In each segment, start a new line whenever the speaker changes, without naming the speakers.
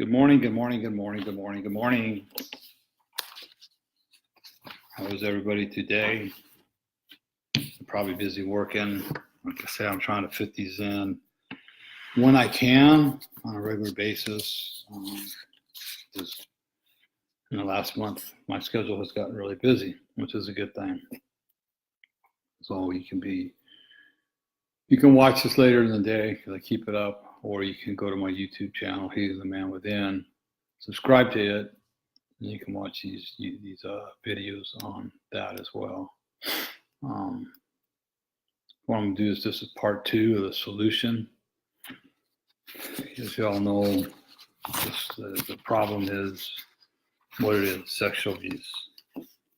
Good morning, good morning, good morning, good morning, good morning. How is everybody today? I'm probably busy working. Like I said, I'm trying to fit these in when I can on a regular basis. Because in the last month, my schedule has gotten really busy, which is a good thing. So you can watch this later in the day because I keep it up, or you can go to my YouTube channel, He's the Man Within, subscribe to it, and you can watch these videos on that as well. What I'm going to do is this is part 2 of the solution. As you all know, the problem is what it is, sexual abuse,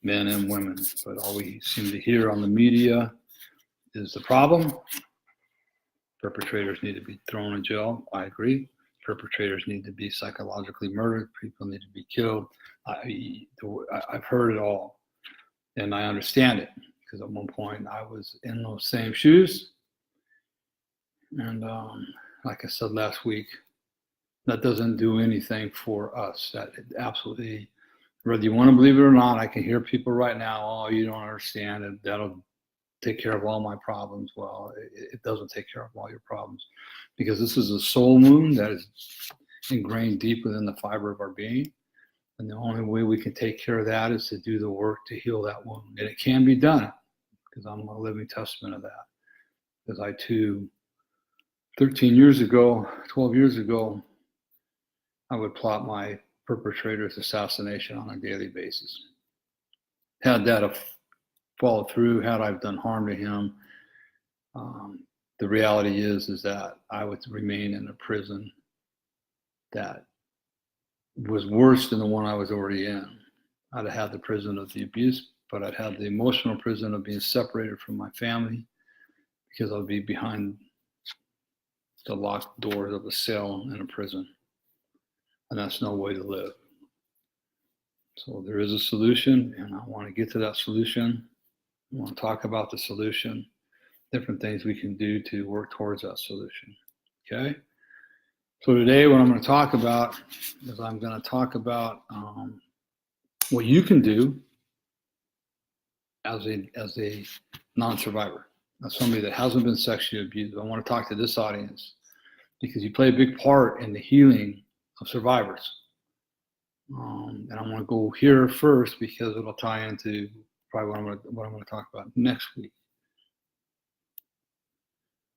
men and women. But all we seem to hear on the media is the problem. Perpetrators need to be thrown in jail. I agree. Perpetrators need to be psychologically murdered. People need to be killed. I've heard it all, and I understand it because at one point I was in those same shoes. And like I said last week, that doesn't do anything for us. That absolutely, whether you want to believe it or not, I can hear people right now, oh, you don't understand it. That'll take care of all my problems. Well, it doesn't take care of all your problems, because this is a soul wound that is ingrained deep within the fiber of our being. And the only way we can take care of that is to do the work to heal that wound. And it can be done, because I'm a living testament of that. Because I too, 13 years ago, 12 years ago, I would plot my perpetrator's assassination on a daily basis. Had that have followed through, had I done harm to him, the reality is that I would remain in a prison that was worse than the one I was already in. I'd have had the prison of the abuse, but I'd have the emotional prison of being separated from my family, because I'd be behind the locked doors of a cell in a prison. And that's no way to live. So there is a solution, and I want to get to that solution. I want to talk about the solution, different things we can do to work towards that solution. Okay? So today what I'm going to talk about is I'm going to talk about what you can do as a non-survivor, as somebody that hasn't been sexually abused. I want to talk to this audience because you play a big part in the healing of survivors. And I'm going to go here first because it'll tie into probably what I'm going to talk about next week.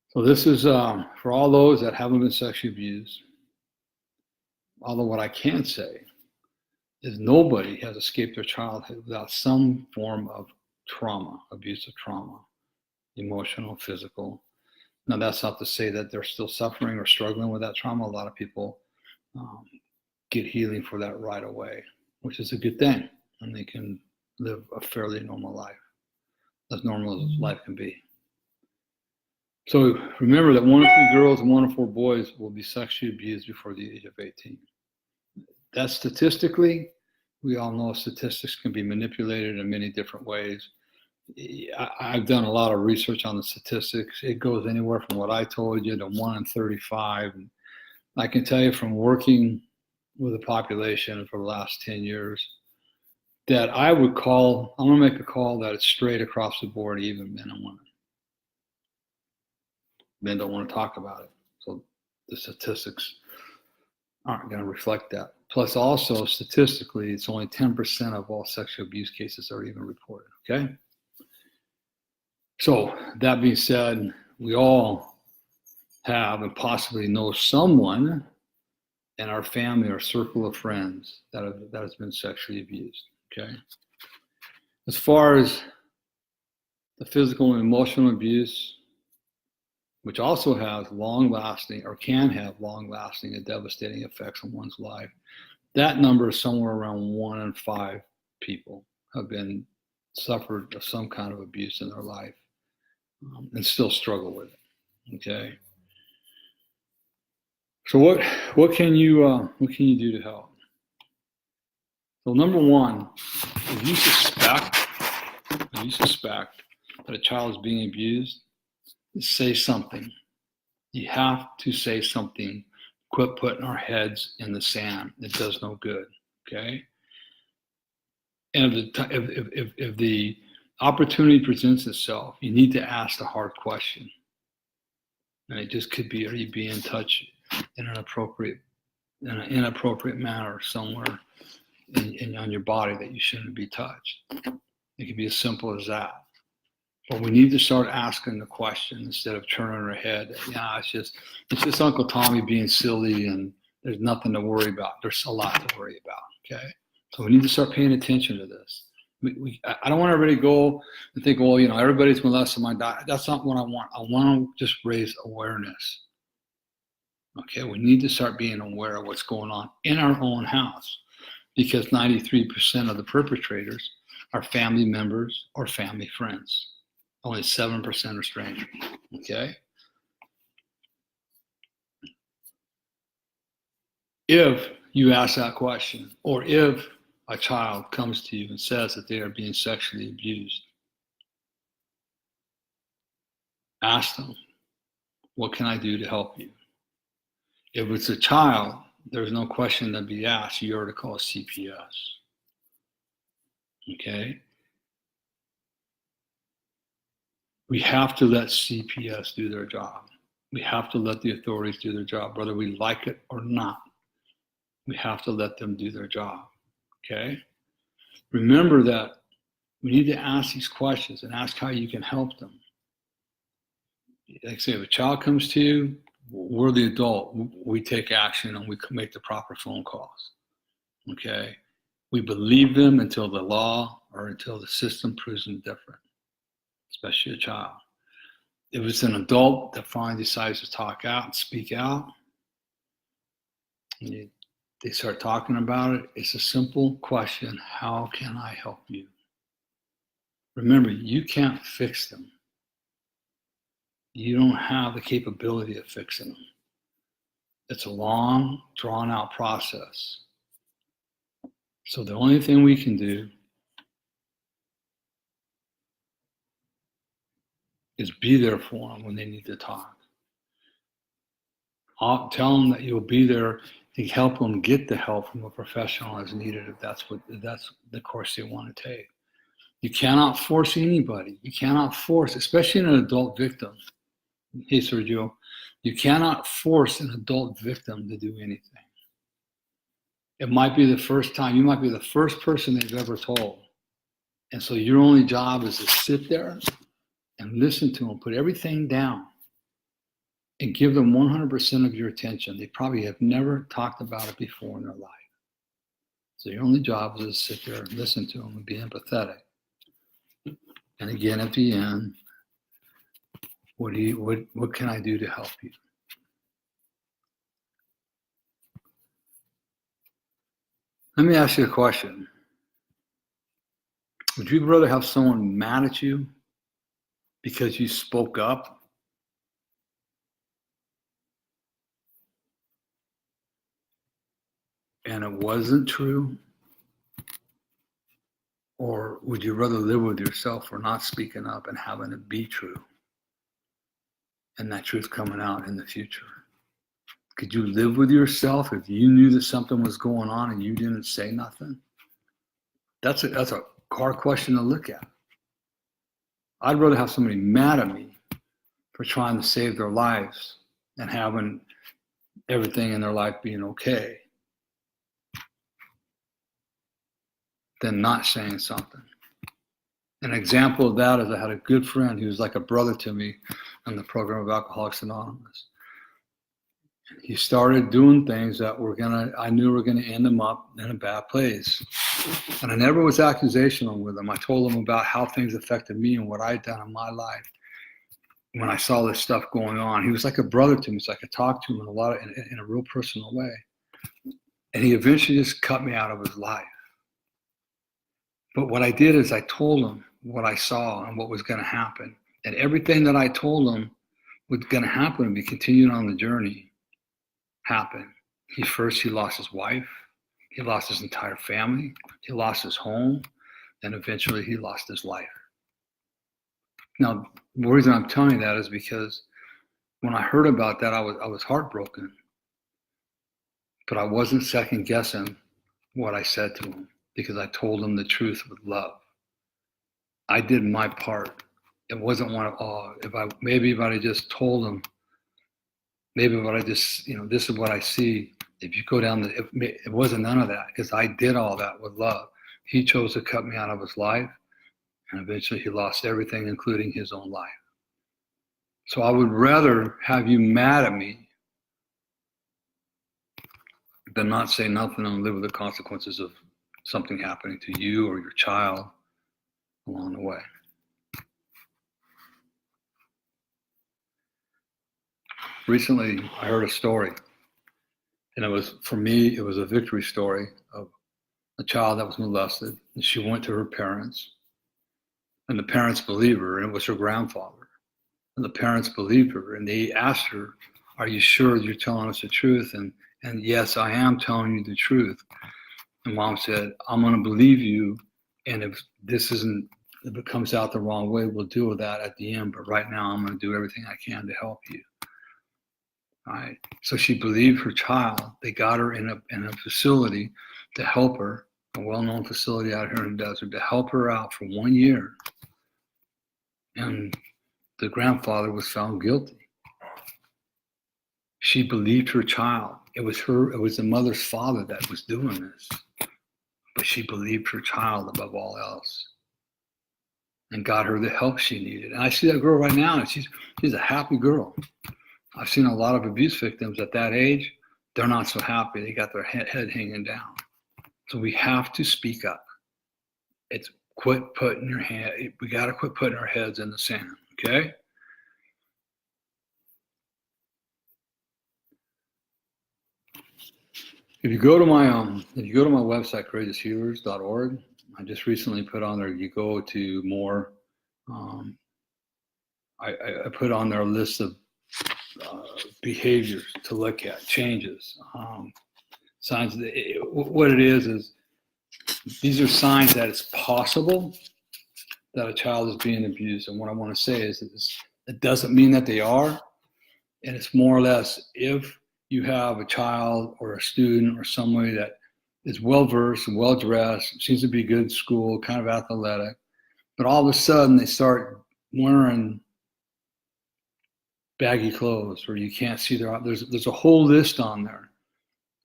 So this is for all those that haven't been sexually abused. Although what I can say is nobody has escaped their childhood without some form of trauma, abusive trauma, emotional, physical. Now that's not to say that they're still suffering or struggling with that trauma. A lot of people get healing for that right away, which is a good thing, and they can live a fairly normal life, as normal as life can be. So remember that 1 in 3 girls and 1 in 4 boys will be sexually abused before the age of 18. That's statistically, we all know statistics can be manipulated in many different ways. I've done a lot of research on the statistics. It goes anywhere from what I told you to 1 in 35. And I can tell you from working with the population for the last 10 years that I'm going to make a call that it's straight across the board, even men and women. Men don't want to talk about it. So the statistics aren't going to reflect that. Plus also statistically, it's only 10% of all sexual abuse cases are even reported, okay? So that being said, we all have and possibly know someone in our family or circle of friends that has been sexually abused, okay? As far as the physical and emotional abuse, which also has long-lasting or can have long-lasting and devastating effects on one's life, that number is somewhere around 1 in 5 people have been suffered of some kind of abuse in their life and still struggle with it, okay? So what can you do to help? So number one, if you suspect that a child is being abused, say something. You have to say something quit putting our heads in the sand. It does no good. Okay. And if the opportunity presents itself, you need to ask the hard question. And it just could be, are you being touched in an inappropriate manner somewhere on your body that you shouldn't be touched? It could be as simple as that. But we need to start asking the question instead of turning our head. Yeah, it's just Uncle Tommy being silly, and there's nothing to worry about. There's a lot to worry about. Okay, so we need to start paying attention to this. I don't want everybody to go and think, well, everybody's molested my diet. That's not what I want. I want to just raise awareness. Okay, we need to start being aware of what's going on in our own house, because 93% of the perpetrators are family members or family friends. Only 7% are strangers. Okay? If you ask that question, or if a child comes to you and says that they are being sexually abused, ask them, what can I do to help you? If it's a child, there's no question to be asked. You are to call CPS. Okay? We have to let CPS do their job. We have to let the authorities do their job, whether we like it or not. We have to let them do their job. Okay? Remember that we need to ask these questions and ask how you can help them. Like I say, if a child comes to you, we're the adult. We take action and we make the proper phone calls. Okay? We believe them until the law or until the system proves them different, especially a child. If it's an adult that finally decides to talk out and speak out, and they start talking about it, it's a simple question: how can I help you? Remember, you can't fix them. You don't have the capability of fixing them. It's a long, drawn-out process. So the only thing we can do is be there for them when they need to talk. Tell them that you'll be there to help them get the help from a professional as needed, if that's the course they want to take. You cannot force anybody. You cannot force, especially an adult victim. Hey, Sergio, you cannot force an adult victim to do anything. It might be the first time. You might be the first person they've ever told. And so your only job is to sit there and listen to them, put everything down, and give them 100% of your attention. They probably have never talked about it before in their life. So your only job is to sit there and listen to them and be empathetic. And again, at the end, what can I do to help you? Let me ask you a question. Would you rather have someone mad at you because you spoke up, and it wasn't true? Or would you rather live with yourself for not speaking up and having it be true, and that truth coming out in the future? Could you live with yourself if you knew that something was going on and you didn't say nothing? That's a hard question to look at. I'd rather have somebody mad at me for trying to save their lives and having everything in their life being okay than not saying something. An example of that is I had a good friend who was like a brother to me in the program of Alcoholics Anonymous. He started doing things that I knew were gonna end him up in a bad place. And I never was accusational with him. I told him about how things affected me and what I'd done in my life when I saw this stuff going on. He was like a brother to me, so I could talk to him in a real personal way. And he eventually just cut me out of his life. But what I did is I told him what I saw and what was going to happen. And everything that I told him was going to happen and be continued on the journey happened. He lost his wife. He lost his entire family. He lost his home. And eventually he lost his life. Now, the reason I'm telling you that is because when I heard about that, I was heartbroken. But I wasn't second guessing what I said to him because I told him the truth with love. I did my part. It wasn't one of, oh, if I just told him, maybe if I just, this is what I see. If you go down it wasn't none of that because I did all that with love. He chose to cut me out of his life, and eventually he lost everything, including his own life. So I would rather have you mad at me than not say nothing and live with the consequences of something happening to you or your child along the way. Recently, I heard a story, and for me, it was a victory story of a child that was molested, and she went to her parents, and the parents believed her, and it was her grandfather. And the parents believed her, and they asked her, "Are you sure you're telling us the truth?" And yes, I am telling you the truth. And mom said, "I'm going to believe you, and if it comes out the wrong way, we'll deal with that at the end. But right now, I'm going to do everything I can to help you." All right. So she believed her child. They got her in a facility to help her, a well-known facility out here in the desert, to help her out for 1 year. And the grandfather was found guilty. She believed her child. It was the mother's father that was doing this. But she believed her child above all else and got her the help she needed. And I see that girl right now, and she's a happy girl. I've seen a lot of abuse victims at that age. They're not so happy. They got their head hanging down. So we have to speak up. We got to quit putting our heads in the sand, okay? If you go to my website, courageoushealers.org, I just recently put on there, you go to more, I put on there a list of behaviors to look at, changes, signs. What it is these are signs that it's possible that a child is being abused. And what I want to say is it doesn't mean that they are. And it's more or less if you have a child or a student or somebody that is well-versed and well-dressed, seems to be good at school, kind of athletic, but all of a sudden they start wearing baggy clothes or you can't see there's a whole list on there.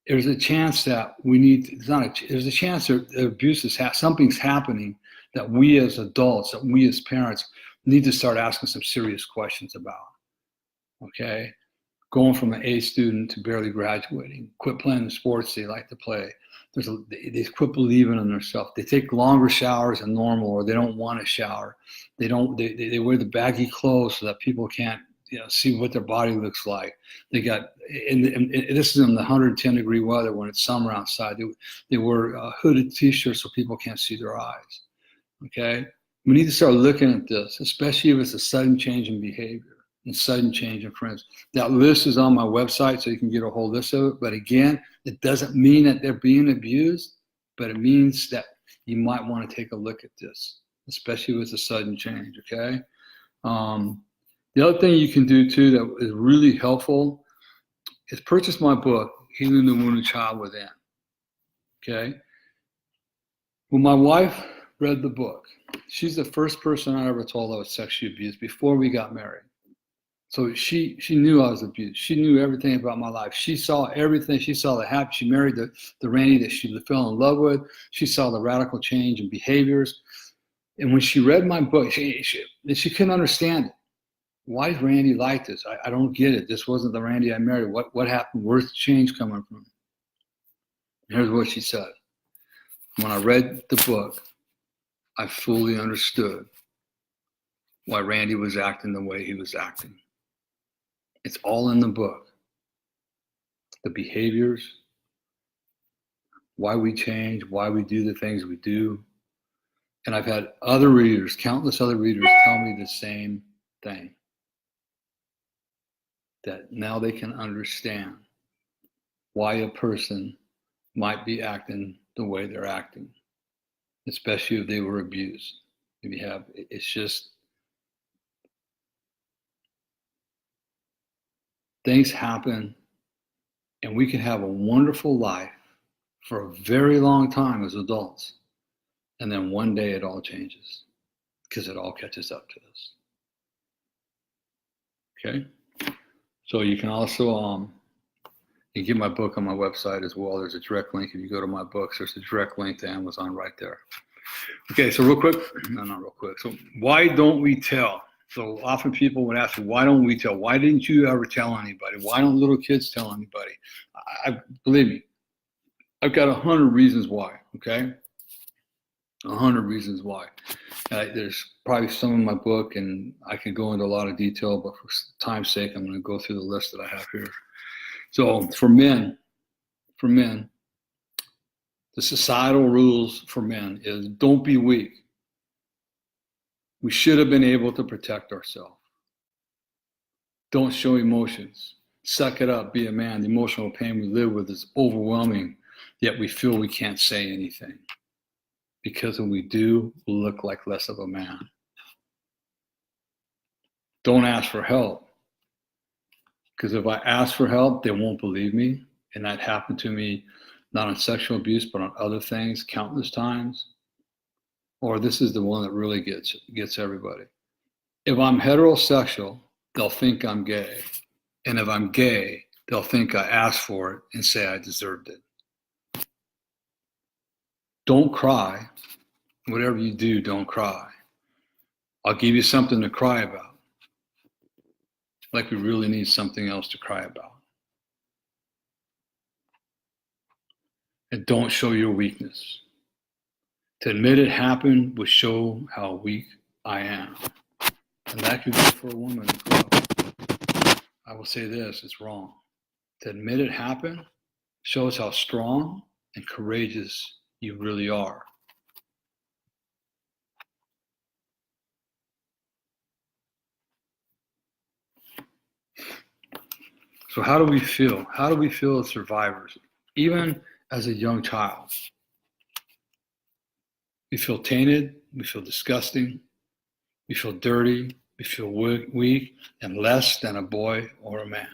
There's a chance that there's a chance that abuse something's happening that we as adults, that we as parents need to start asking some serious questions about. Okay? Going from an A student to barely graduating, quit playing the sports they like to play. They quit believing in themselves. They take longer showers than normal, or they don't want to shower. They wear the baggy clothes so that people can't see what their body looks like. They got, and this is in the 110-degree weather when it's summer outside. They wear hooded T-shirts so people can't see their eyes. Okay, we need to start looking at this, especially if it's a sudden change in behavior and sudden change in friends. That list is on my website, so you can get a whole list of it. But again, it doesn't mean that they're being abused, but it means that you might want to take a look at this, especially with a sudden change. Okay. The other thing you can do too that is really helpful is purchase my book, Healing the Wounded Child Within. Okay. When my wife read the book, she's the first person I ever told I was sexually abused before we got married. So she knew I was abused. She knew everything about my life. She saw everything. She saw the happy. She married the Randy that she fell in love with. She saw the radical change in behaviors. And when she read my book, she couldn't understand it. Why is Randy like this? I don't get it. This wasn't the Randy I married. What happened? Where's the change coming from? And here's what she said. When I read the book, I fully understood why Randy was acting the way he was acting. It's all in the book. The behaviors, why we change, why we do the things we do. And I've had other readers, countless other readers, tell me the same thing. That now they can understand why a person might be acting the way they're acting, especially if they were abused. It's just, things happen And we can have a wonderful life for a very long time as adults. And then one day it all changes because it all catches up to us. Okay? So you can also you can get my book on my website as well. There's a direct link. If you go to my books, there's a direct link to Amazon right there. Okay, so real quick. No, not real quick. So why don't we tell? So often people would ask, why don't we tell? Why didn't you ever tell anybody? Why don't little kids tell anybody? Believe me, I've got 100 reasons why, okay? 100 reasons why. There's probably some in my book, and I could go into a lot of detail, but for time's sake, I'm going to go through the list that I have here. So for men, the societal rules for men is don't be weak. We should have been able to protect ourselves. Don't show emotions. Suck it up, be a man. The emotional pain we live with is overwhelming, yet we feel we can't say anything. Because when we do, we'll look like less of a man. Don't ask for help. Because if I ask for help, they won't believe me. And that happened to me, not on sexual abuse, but on other things, countless times. Or this is the one that really gets everybody. If I'm heterosexual, they'll think I'm gay. And if I'm gay, they'll think I asked for it and say I deserved it. Don't cry. Whatever you do, don't cry. I'll give you something to cry about. Like we really need something else to cry about. And don't show your weakness. To admit it happened would show how weak I am. And that could go for a woman as well. I will say this, it's wrong. To admit it happened shows how strong and courageous you really are. So how do we feel? How do we feel as survivors, even as a young child? We feel tainted, we feel disgusting, we feel dirty, we feel weak and less than a boy or a man.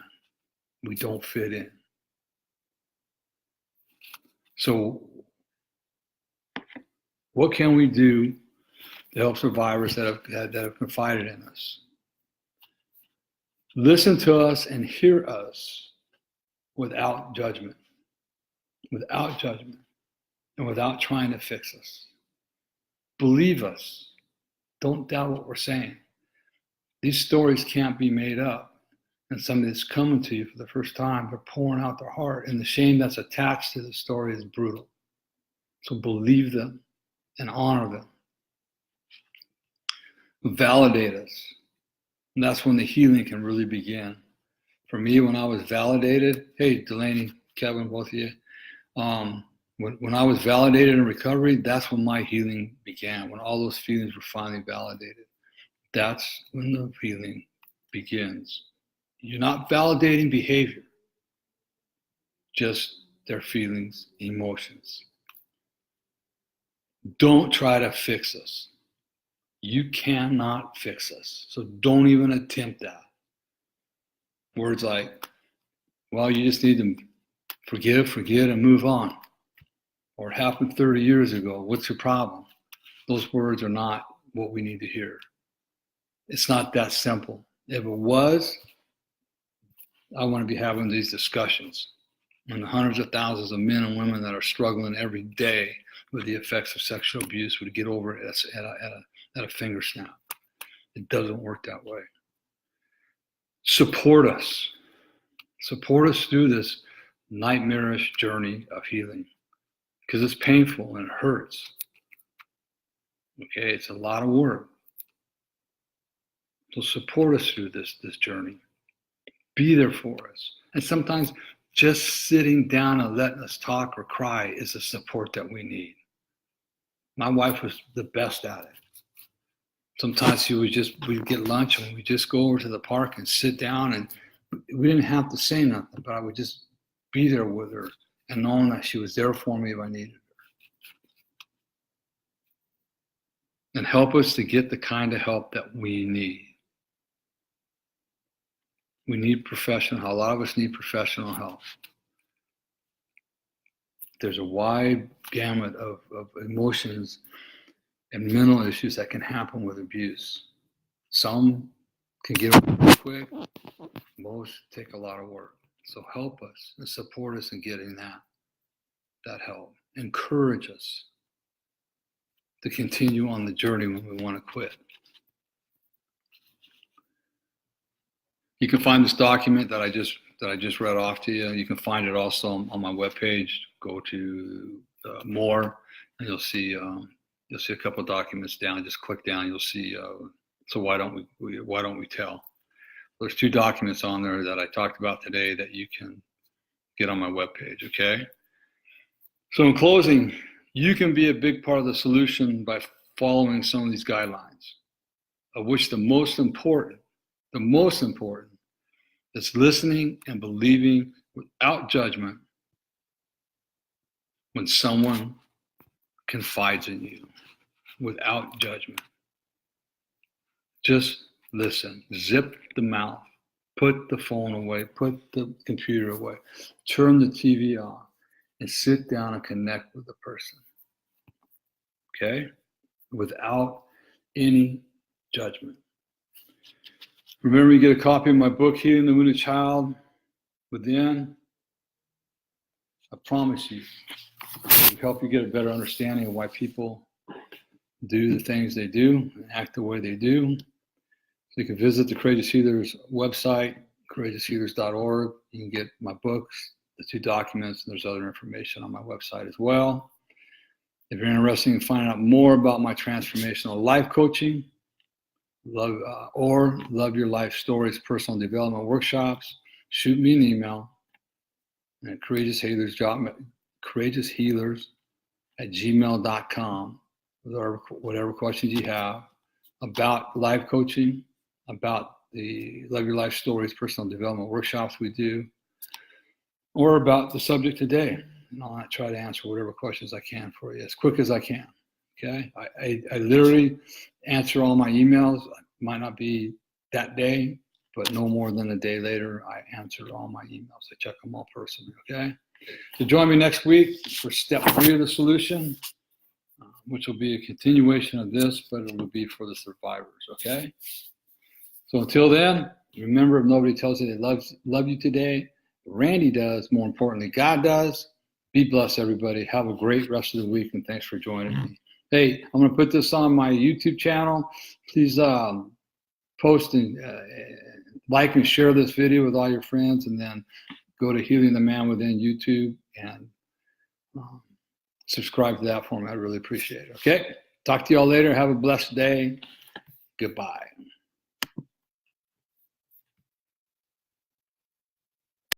We don't fit in. So what can we do to help survivors that have confided in us? Listen to us and hear us without judgment, and without trying to fix us. Believe us. Don't doubt what we're saying. These stories can't be made up. And somebody that's coming to you for the first time, they're pouring out their heart, and the shame that's attached to the story is brutal. So believe them and honor them. Validate us. And that's when the healing can really begin. For me, when I was validated, hey, Delaney, Kevin, both of you, when I was validated in recovery, that's when my healing began, when all those feelings were finally validated. That's when the healing begins. You're not validating behavior, just their feelings, emotions. Don't try to fix us. You cannot fix us, so don't even attempt that. Words like, well, you just need to forgive, forget, and move on. Or it happened 30 years ago. What's your problem? Those words are not what we need to hear. It's not that simple. If it was, I want to be having these discussions. And the hundreds of thousands of men and women that are struggling every day with the effects of sexual abuse would get over it at a finger snap. It doesn't work that way. Support us. Support us through this nightmarish journey of healing, because it's painful and it hurts. Okay, it's a lot of work. So support us through this journey. Be there for us. And sometimes just sitting down and letting us talk or cry is the support that we need. My wife was the best at it. Sometimes we'd get lunch and we'd just go over to the park and sit down, and we didn't have to say nothing, but I would just be there with her and knowing that she was there for me if I needed her. And help us to get the kind of help that we need. We need a lot of us need professional help. there's a wide gamut of emotions and mental issues that can happen with abuse. Some can get over quick, most take a lot of work. So help us and support us in getting that help. Encourage us to continue on the journey when we want to quit. You can find this document that I just read off to you. You can find it also on my webpage. Go to more, and you'll see a couple of documents down. Just click down. You'll see. So why don't we tell? There's 2 documents on there that I talked about today that you can get on my webpage. Okay. So in closing, you can be a big part of the solution by following some of these guidelines, of which the most important is listening and believing without judgment when someone confides in you, without judgment. Just listen, zip the mouth, put the phone away, put the computer away, turn the TV off, and sit down and connect with the person. Okay? Without any judgment. Remember, you get a copy of my book, Healing the Wounded Child Within. I promise you, it will help you get a better understanding of why people do the things they do and act the way they do. So you can visit the Courageous Healers website, courageoushealers.org. You can get my books, the 2 documents, and there's other information on my website as well. If you're interested in finding out more about my transformational life coaching, or Love Your Life Stories personal development workshops, shoot me an email at courageoushealers@gmail.com with whatever questions you have about life coaching, about the Love Your Life Stories personal development workshops we do, or about the subject today. And I'll try to answer whatever questions I can for you as quick as I can. Okay, I literally answer all my emails. It might not be that day, but no more than a day later, I answer all my emails. I check them all personally. Okay, so join me next week for step 3 of the solution, which will be a continuation of this, but it will be for the survivors. Okay, so until then, remember, if nobody tells you they love you today, Randy does. More importantly, God does. Be blessed, everybody. Have a great rest of the week, and thanks for joining me. Hey, I'm going to put this on my YouTube channel. Please post and like and share this video with all your friends, and then go to Healing the Man Within YouTube and subscribe to that for me. I really appreciate it. Okay? Talk to you all later. Have a blessed day. Goodbye.